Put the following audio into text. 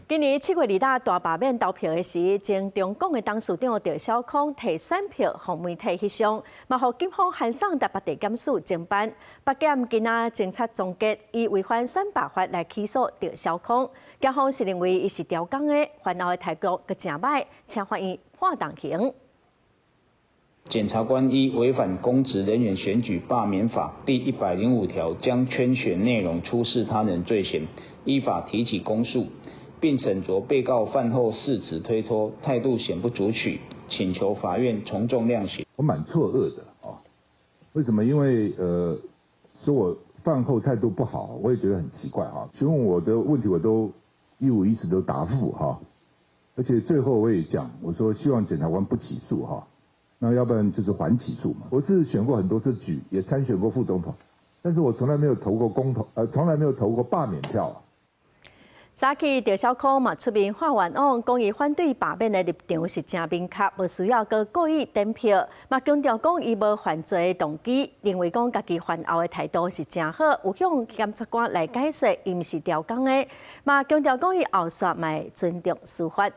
今年7月2日大罢免投票的时，前中共的董事长赵少康提选票向媒体翕相，嘛互警方函送台北地检署侦办。北检今仔侦查总结，以违反选罢法来起诉赵少康。检方是认为伊是刁工的，犯后的态度阁真歹，请法院判动刑。检察官依违反公职人员选举罢免法第105条，将圈选内容出示他人罪嫌，依法提起公诉，并审酌被告犯后誓词推脱，态度显不足取，请求法院从重量刑。我蛮错愕的啊，为什么？因为说我饭后态度不好，我也觉得很奇怪哈。询问我的问题，我都一五一十都答复哈，而且最后我也讲，我说希望检察官不起诉哈。那要不然就是缓起诉嘛。我是选过很多次举，也参选过副总统，但是我从来没有投过公投，从来没有投过罢免票啊。早起赵少康嘛出面发文案，讲伊反对罢免的立场是真明确，无需要佮故意点票。嘛强调讲伊无犯罪的动机，认为讲家己犯后的态度是真好，有向检察官来解释，伊毋是刁工的。嘛强调讲伊后续嘛尊重司法。